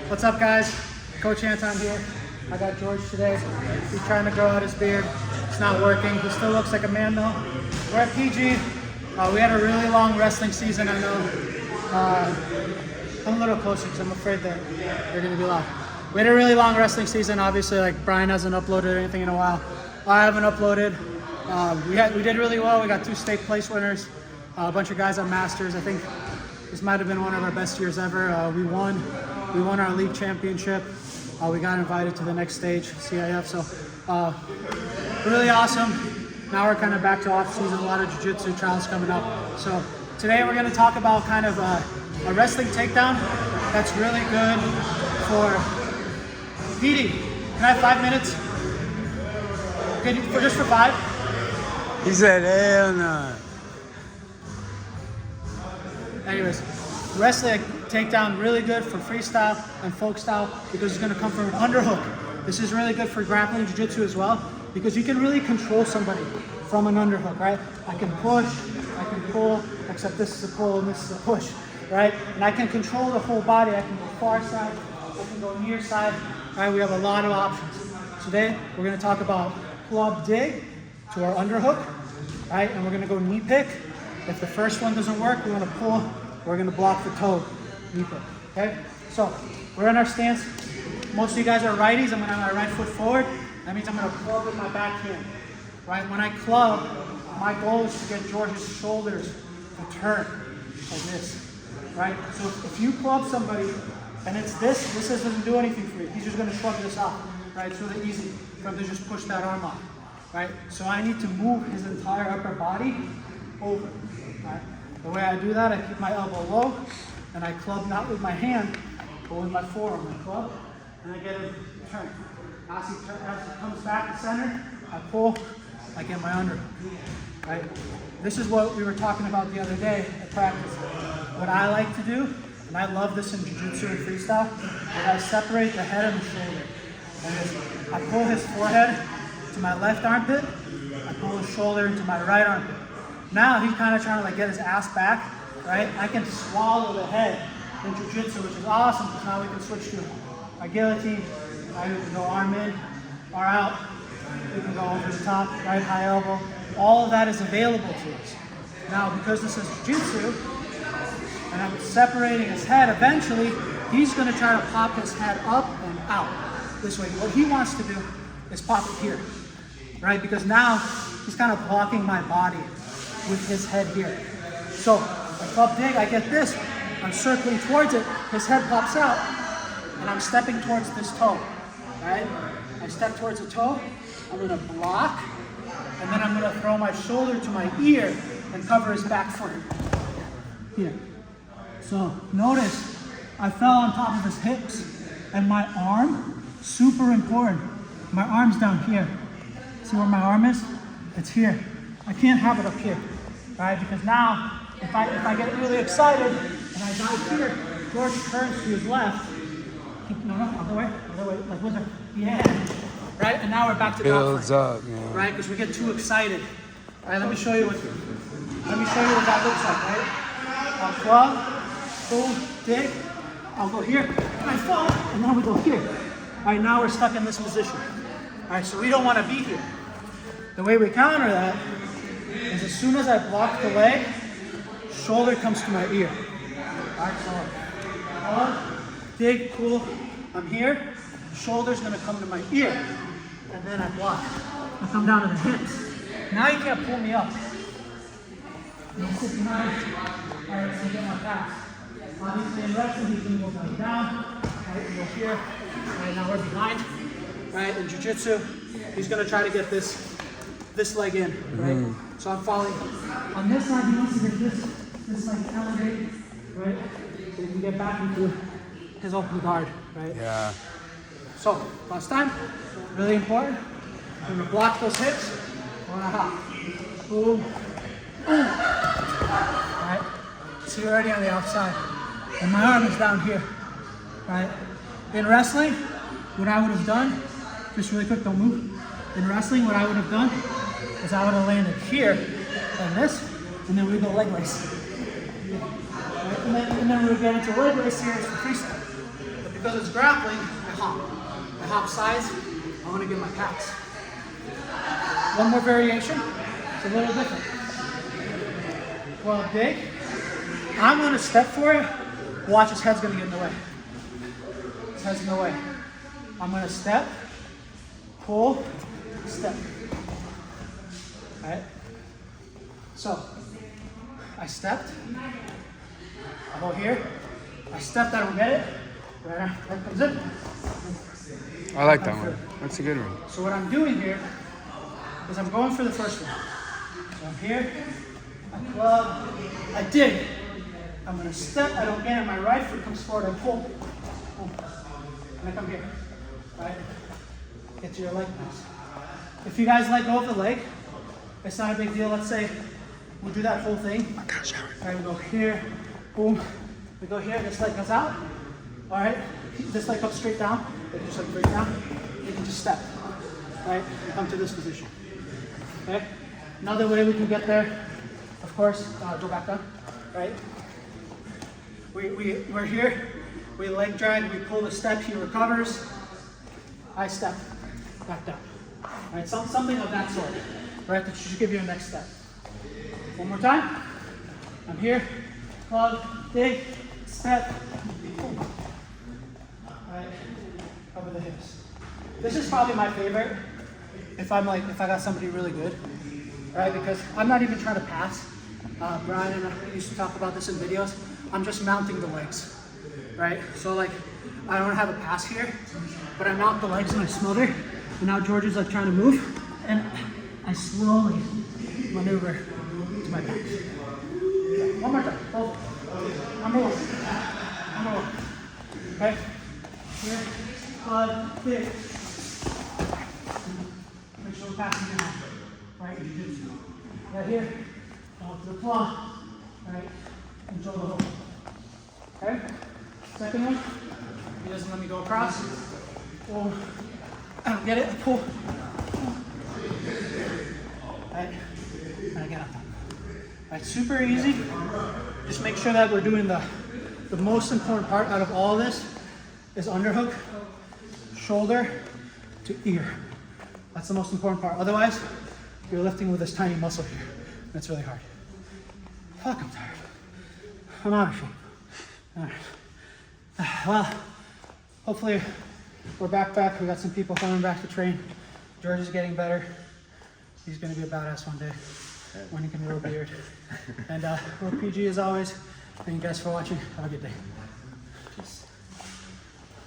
What's up, guys? Coach Anton here. I got George today. He's trying to grow out his beard. It's not working. He still looks like a man though. We're at PG. We had a really long wrestling season, I know. I'm a little closer because I'm afraid that they're going to be loud. We had a really long wrestling season. Obviously, like Brian hasn't uploaded anything in a while. I haven't uploaded. We did really well. We got 2 state place winners. A bunch of guys on Masters. I think this might have been one of our best years ever. We won our league championship. We got invited to the next stage, CIF. So really awesome. Now we're kind of back to off season. A lot of jiu-jitsu trials coming up. So today we're going to talk about kind of a wrestling takedown that's really good for PD. Can I have 5 minutes? Okay, just for 5? He said, hell no. Anyways, wrestling takedown really good for freestyle and folk style because it's going to come from an underhook. This is really good for grappling jiu-jitsu as well because you can really control somebody from an underhook, right? I can push, I can pull, except this is a pull and this is a push, right? And I can control the whole body. I can go far side, I can go near side, right? We have a lot of options. Today, we're going to talk about club dig to our underhook, right? And we're going to go knee pick. If the first one doesn't work, we want to pull. We're going to block the toe, knee pick, okay? So we're in our stance. Most of you guys are righties. I'm going to have my right foot forward. That means I'm going to club with my back hand, right? When I club, my goal is to get George's shoulders to turn like this, right? So if you club somebody and it's this doesn't do anything for you. He's just going to shrug this off, right? It's really easy for him to just push that arm off, right? So I need to move his entire upper body over, right? The way I do that, I keep my elbow low and I club not with my hand, but with my forearm. I club and I get him to turn. As he comes back to center, I pull, I get my underhook, right? This is what we were talking about the other day at practice. What I like to do, and I love this in jiu-jitsu and freestyle, is I separate the head and the shoulder. And I pull his forehead to my left armpit, I pull his shoulder into my right armpit. Now he's kind of trying to like get his ass back, right? I can swallow the head in jiu-jitsu, which is awesome because now we can switch to a guillotine. Right? We can go arm in, arm out. We can go over the top, right, high elbow. All of that is available to us. Now, because this is jiu-jitsu, and I'm separating his head, eventually, he's going to try to pop his head up and out this way. What he wants to do is pop it here, right? Because now he's kind of blocking my body with his head here. So, I club dig, I get this, I'm circling towards it, his head pops out, and I'm stepping towards this toe, right? I step towards the toe, I'm gonna block, and then I'm gonna throw my shoulder to my ear and cover his back foot here. So notice, I fell on top of his hips, and my arm, super important, my arm's down here. See where my arm is? It's here. I can't have it up here, right? Because now, if I get really excited, and I dive here, George turns to his left, no, other way, like with her, yeah. Right, and now we're back to builds up, man. Right, because we get too excited. All right, let me show you what that looks like, right? I'll club, boom, dig, I'll go here, and I fall, and then we go here. All right, now we're stuck in this position. All right, so we don't want to be here. The way we counter that is as soon as I block the leg, shoulder comes to my ear. All right, so club, dig, pull, I'm here, shoulder's gonna come to my ear, and then I block. I come down to the hips. Now you can't pull me up. You'll quick knife. All right, so I get my pass. Obviously in wrestling, he's gonna go belly down. All right, we go here. All right, now we're behind. Right, in jiu-jitsu, he's gonna try to get this leg in, right? So I'm falling. On this side, he wants to get this leg elevated, right? So he can get back into his open guard, right? Yeah. So, last time, really important. We're gonna block those hips. We're gonna hop. Boom. Boom. Right? See, we're already on the outside. And my arm is down here. Right? In wrestling, what I would have done, just really quick, don't move. In wrestling, what I would have done is I would have landed here, like this, and then we go leg race. Right? And then we would get into leg race here for freestyle. But because it's grappling, I hop. I hop sides, I want to get my pass. One more variation, it's a little different. Well, big, I'm going to step for it. Watch, his head's going to get in the way. His head's in the way. I'm going to step, pull, step. All right? So, I stepped. I go here. I stepped, I don't get it. There comes it. I like that one. That's a good one. So what I'm doing here is I'm going for the first one. So I'm here, I club, I dig. I'm gonna step, I don't get it, my right foot comes forward, I pull. Boom. And I come here, right? Get to your leg press. If you guys let go of the leg, it's not a big deal. Let's say we do that whole thing. All right, we go here, boom. We go here, this leg goes out. All right, this leg comes straight down. They just like break down. You can just step, right? And come to this position. Okay. Another way we can get there, of course, go back down, right? We're here. We leg drag. We pull the step. He recovers. I step back down. Right? Something of that sort. Right? That should give you a next step. One more time. I'm here. Club, dig, step. Boom. Right? Cover the hips. This is probably my favorite. If I got somebody really good, right? Because I'm not even trying to pass. Brian and I used to talk about this in videos. I'm just mounting the legs, right? So like, I don't have a pass here, but I mount the legs and I smother. And now George is like trying to move, and I slowly maneuver to my pass. One more time. Both. Number one. Okay. Here. Club, dig. Make sure we're passing down. Right, right here. Down to the claw. Right. Control the hold. Okay. Second one. He doesn't let me go across. Pull. I don't get it. I pull. Right. And I get up. Right. Super easy. Just make sure that we're doing the most important part out of all of this is underhook, shoulder to ear. That's the most important part. Otherwise, you're lifting with this tiny muscle here. And it's really hard. Fuck, I'm tired. I'm out of shape. All right. Well, hopefully we're back. We got some people coming back to train. George is getting better. He's gonna be a badass one day when he can grow a beard. And we're PG as always. Thank you guys for watching. Have a good day. Peace.